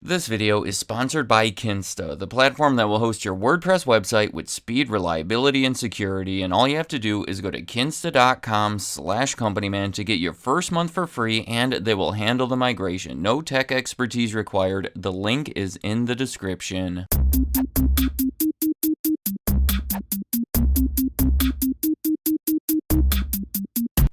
This video is sponsored by Kinsta, the platform that will host your WordPress website with speed, reliability, and security, and all you have to do is go to kinsta.com/companyman to get your first month for free, and they will handle the migration. No tech expertise required. The link is in the description.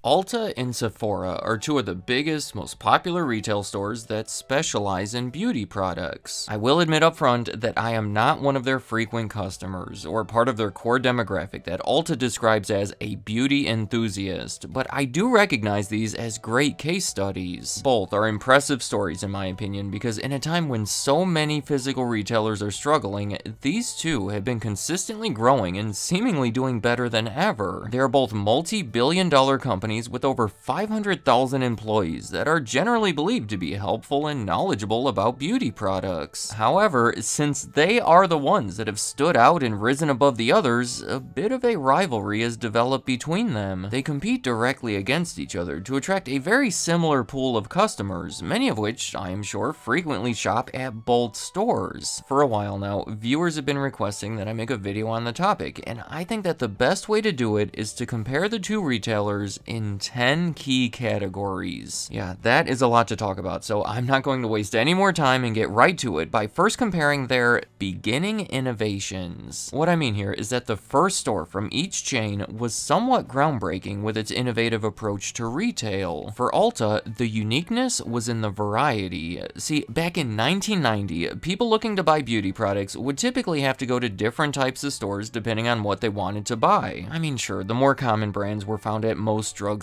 Ulta and Sephora are two of the biggest, most popular retail stores that specialize in beauty products. I will admit up front that I am not one of their frequent customers, or part of their core demographic that Ulta describes as a beauty enthusiast, but I do recognize these as great case studies. Both are impressive stories in my opinion, because in a time when so many physical retailers are struggling, these two have been consistently growing and seemingly doing better than ever. They are both multi-billion-dollar companies with over 500,000 employees that are generally believed to be helpful and knowledgeable about beauty products. However, since they are the ones that have stood out and risen above the others, a bit of a rivalry has developed between them. They compete directly against each other to attract a very similar pool of customers, many of which, I am sure, frequently shop at both stores. For a while now, viewers have been requesting that I make a video on the topic, and I think that the best way to do it is to compare the two retailers in 10 key categories. Yeah, that is a lot to talk about, so I'm not going to waste any more time and get right to it by first comparing their beginning innovations. What I mean here is that the first store from each chain was somewhat groundbreaking with its innovative approach to retail. For Ulta, the uniqueness was in the variety. See, back in 1990, people looking to buy beauty products would typically have to go to different types of stores depending on what they wanted to buy. I mean, sure, the more common brands were found at most drugstores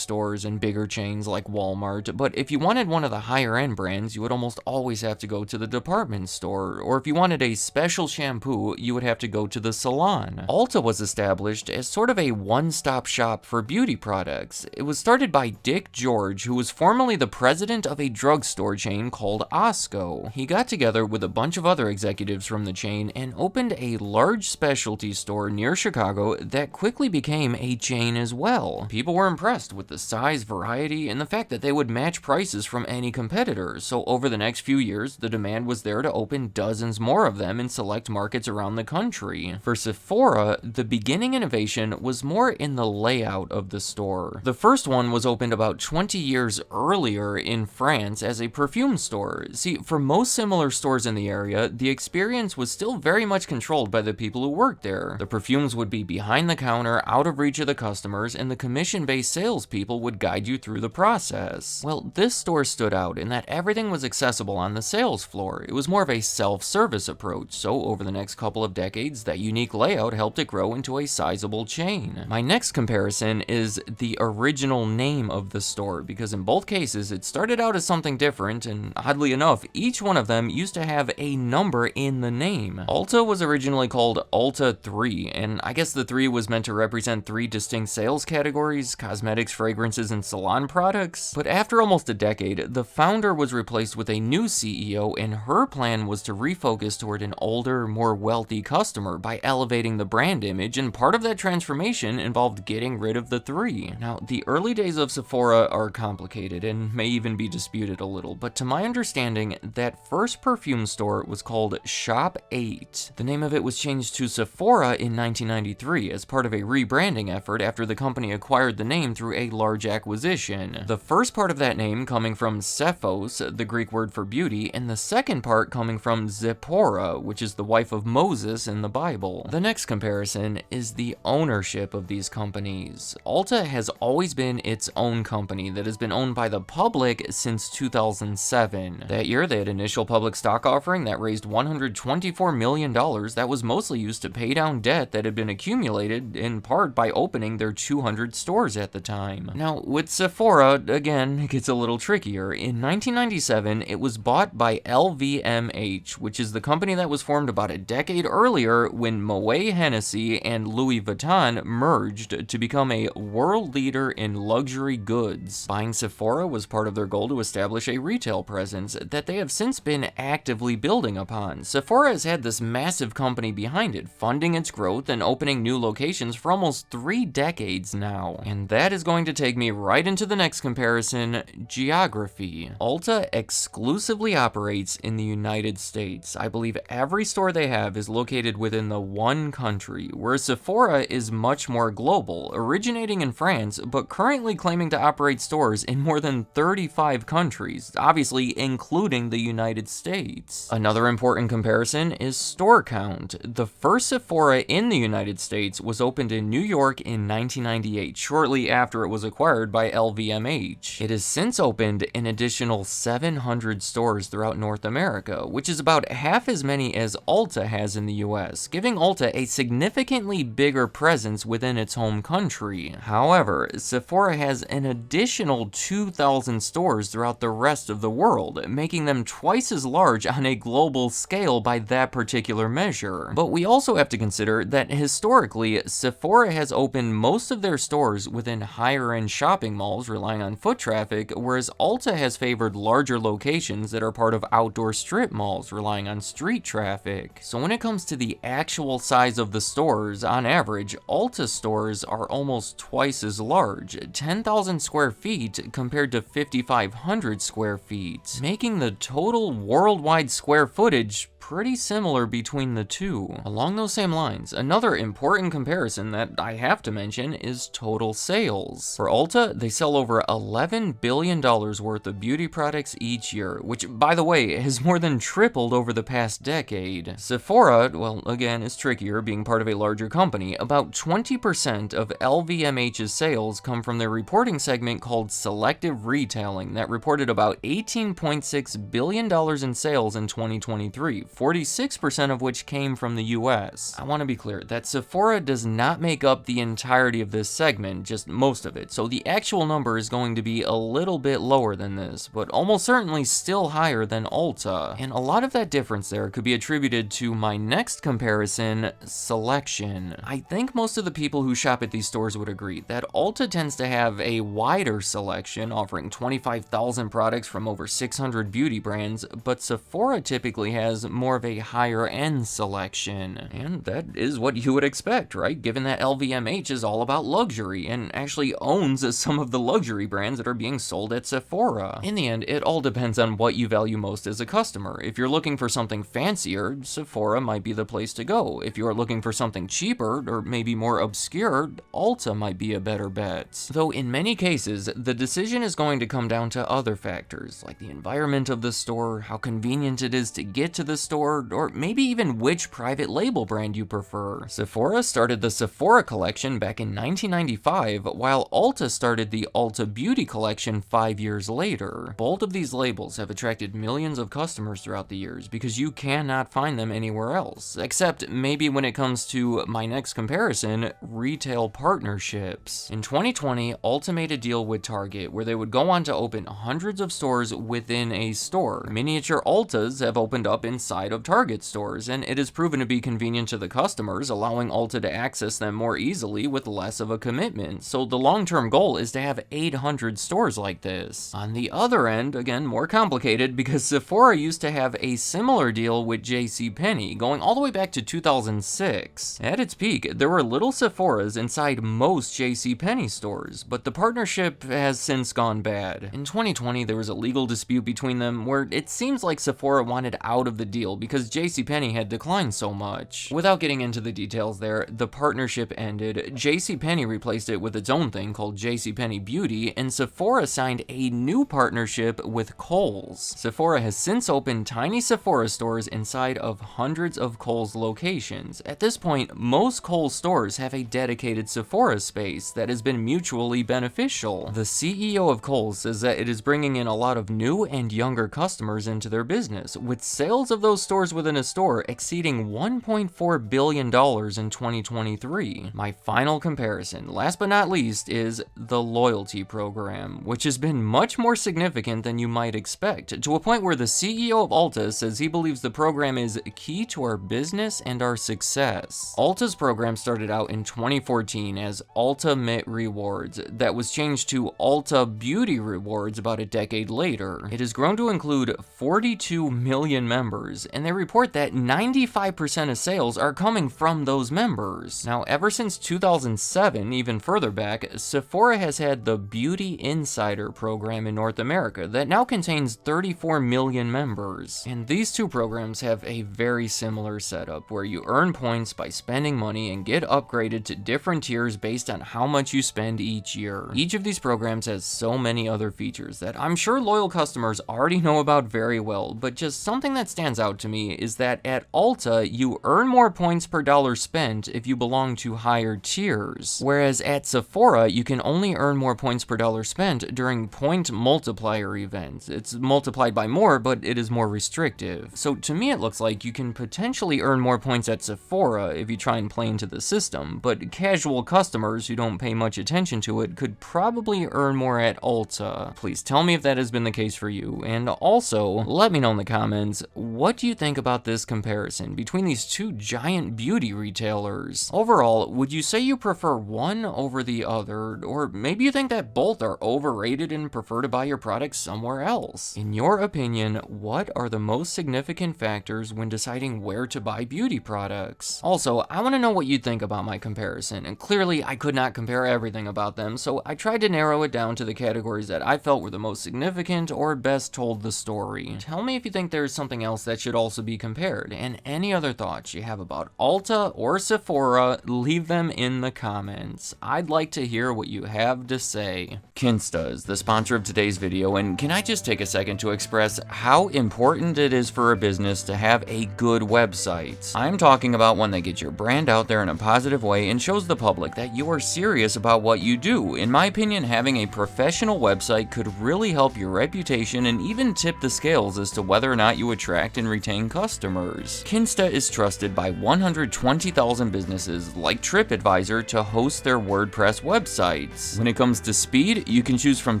and bigger chains like Walmart, but if you wanted one of the higher end brands, you would almost always have to go to the department store, or if you wanted a special shampoo, you would have to go to the salon. Ulta was established as sort of a one-stop shop for beauty products. It was started by Dick George, who was formerly the president of a drugstore chain called Osco. He got together with a bunch of other executives from the chain and opened a large specialty store near Chicago that quickly became a chain as well. People were impressed with the size, variety, and the fact that they would match prices from any competitors, so over the next few years, the demand was there to open dozens more of them in select markets around the country. For Sephora, the beginning innovation was more in the layout of the store. The first one was opened about 20 years earlier in France as a perfume store. See, for most similar stores in the area, the experience was still very much controlled by the people who worked there. The perfumes would be behind the counter, out of reach of the customers, and the commission-based salespeople would guide you through the process. Well, this store stood out in that everything was accessible on the sales floor. It was more of a self-service approach, so over the next couple of decades, that unique layout helped it grow into a sizable chain. My next comparison is the original name of the store, because in both cases, it started out as something different, and oddly enough, each one of them used to have a number in the name. Ulta was originally called Ulta 3, and I guess the 3 was meant to represent 3 distinct sales categories: cosmetics, fragrances, and salon products. But after almost a decade, the founder was replaced with a new CEO, and her plan was to refocus toward an older, more wealthy customer by elevating the brand image, and part of that transformation involved getting rid of the 3. Now, the early days of Sephora are complicated and may even be disputed a little, but to my understanding, that first perfume store was called Shop 8. The name of it was changed to Sephora in 1993 as part of a rebranding effort after the company acquired the name through a large acquisition. The first part of that name coming from Sephos, the Greek word for beauty, and the second part coming from Zipporah, which is the wife of Moses in the Bible. The next comparison is the ownership of these companies. Ulta has always been its own company that has been owned by the public since 2007. That year, they had an initial public stock offering that raised $124 million that was mostly used to pay down debt that had been accumulated in part by opening their 200 stores at the time. Now, with Sephora, again, it gets a little trickier. In 1997, it was bought by LVMH, which is the company that was formed about a decade earlier when Moet Hennessy and Louis Vuitton merged to become a world leader in luxury goods. Buying Sephora was part of their goal to establish a retail presence that they have since been actively building upon. Sephora has had this massive company behind it, funding its growth and opening new locations for almost 3 decades now. And that is going going to take me right into the next comparison, geography. Ulta exclusively operates in the United States. I believe every store they have is located within the one country, whereas Sephora is much more global, originating in France, but currently claiming to operate stores in more than 35 countries, obviously including the United States. Another important comparison is store count. The first Sephora in the United States was opened in New York in 1998, shortly after it was acquired by LVMH. It has since opened an additional 700 stores throughout North America, which is about half as many as Ulta has in the US, giving Ulta a significantly bigger presence within its home country. However, Sephora has an additional 2,000 stores throughout the rest of the world, making them twice as large on a global scale by that particular measure. But we also have to consider that historically, Sephora has opened most of their stores within higher-end shopping malls relying on foot traffic, whereas Ulta has favored larger locations that are part of outdoor strip malls relying on street traffic. So when it comes to the actual size of the stores, on average, Ulta stores are almost twice as large, 10,000 square feet compared to 5,500 square feet, making the total worldwide square footage pretty similar between the two. Along those same lines, another important comparison that I have to mention is total sales. For Ulta, they sell over $11 billion worth of beauty products each year, which, by the way, has more than tripled over the past decade. Sephora, well, again, is trickier, being part of a larger company. About 20% of LVMH's sales come from their reporting segment called Selective Retailing that reported about $18.6 billion in sales in 2023. 46% of which came from the US. I want to be clear that Sephora does not make up the entirety of this segment, just most of it, so the actual number is going to be a little bit lower than this, but almost certainly still higher than Ulta. And a lot of that difference there could be attributed to my next comparison, selection. I think most of the people who shop at these stores would agree that Ulta tends to have a wider selection, offering 25,000 products from over 600 beauty brands, but Sephora typically has more of a higher end selection. And that is what you would expect, right? Given that LVMH is all about luxury and actually owns some of the luxury brands that are being sold at Sephora. In the end, it all depends on what you value most as a customer. If you're looking for something fancier, Sephora might be the place to go. If you are looking for something cheaper or maybe more obscure, Ulta might be a better bet. Though in many cases, the decision is going to come down to other factors, like the environment of the store, how convenient it is to get to the store, or maybe even which private label brand you prefer. Sephora started the Sephora collection back in 1995, while Ulta started the Ulta Beauty collection 5 years later. Both of these labels have attracted millions of customers throughout the years because you cannot find them anywhere else, except maybe when it comes to my next comparison, retail partnerships. In 2020, Ulta made a deal with Target where they would go on to open hundreds of stores within a store. Miniature Ultas have opened up inside of Target stores, and it has proven to be convenient to the customers, allowing Ulta to access them more easily with less of a commitment. So the long-term goal is to have 800 stores like this. On the other end, again, more complicated because Sephora used to have a similar deal with JCPenney, going all the way back to 2006. At its peak, there were little Sephoras inside most JCPenney stores, but the partnership has since gone bad. In 2020, there was a legal dispute between them where it seems like Sephora wanted out of the deal because JCPenney had declined so much. Without getting into the details there, the partnership ended, JCPenney replaced it with its own thing called JCPenney Beauty, and Sephora signed a new partnership with Kohl's. Sephora has since opened tiny Sephora stores inside of hundreds of Kohl's locations. At this point, most Kohl's stores have a dedicated Sephora space that has been mutually beneficial. The CEO of Kohl's says that it is bringing in a lot of new and younger customers into their business, with sales of those stores within a store exceeding $1.4 billion in 2023. My final comparison, last but not least, is the loyalty program, which has been much more significant than you might expect, to a point where the CEO of Ulta says he believes the program is key to our business and our success. Ulta's program started out in 2014 as Ultimate Rewards, that was changed to Ulta Beauty Rewards about a decade later. It has grown to include 42 million members, and they report that 95% of sales are coming from those members. Now, ever since 2007, even further back, Sephora has had the Beauty Insider program in North America that now contains 34 million members. And these two programs have a very similar setup where you earn points by spending money and get upgraded to different tiers based on how much you spend each year. Each of these programs has so many other features that I'm sure loyal customers already know about very well, but just something that stands out to me is that at Ulta, you earn more points per dollar spent if you belong to higher tiers, whereas at Sephora, you can only earn more points per dollar spent during point multiplier events. It's multiplied by more, but it is more restrictive. So to me, it looks like you can potentially earn more points at Sephora if you try and play into the system, but casual customers who don't pay much attention to it could probably earn more at Ulta. Please tell me if that has been the case for you, and also, let me know in the comments, what do you think about this comparison between these two giant beauty retailers? Overall, would you say you prefer one over the other, or maybe you think that both are overrated and prefer to buy your products somewhere else? In your opinion, what are the most significant factors when deciding where to buy beauty products? Also, I want to know what you think about my comparison, and clearly I could not compare everything about them, so I tried to narrow it down to the categories that I felt were the most significant or best told the story. Tell me if you think there's something else that should also be compared, and any other thoughts you have about Ulta or Sephora, leave them in the comments. I'd like to hear what you have to say. Kinsta is the sponsor of today's video, and can I just take a second to express how important it is for a business to have a good website. I'm talking about one that gets your brand out there in a positive way and shows the public that you are serious about what you do. In my opinion, having a professional website could really help your reputation and even tip the scales as to whether or not you attract and retain customers. Kinsta is trusted by 120,000 businesses like TripAdvisor to host their WordPress websites. When it comes to speed, you can choose from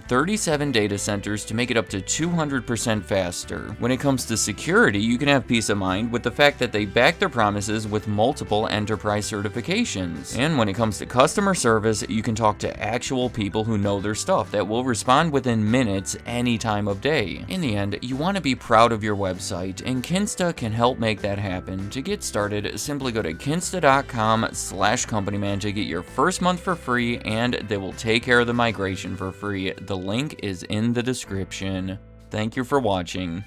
37 data centers to make it up to 200% faster. When it comes to security, you can have peace of mind with the fact that they back their promises with multiple enterprise certifications. And when it comes to customer service, you can talk to actual people who know their stuff that will respond within minutes any time of day. In the end, you want to be proud of your website, and Kinsta can help make that happen. To get started, simply go to kinsta.com/companyman to get your first month for free, and they will take care of the migration for free. The link is in the description. Thank you for watching.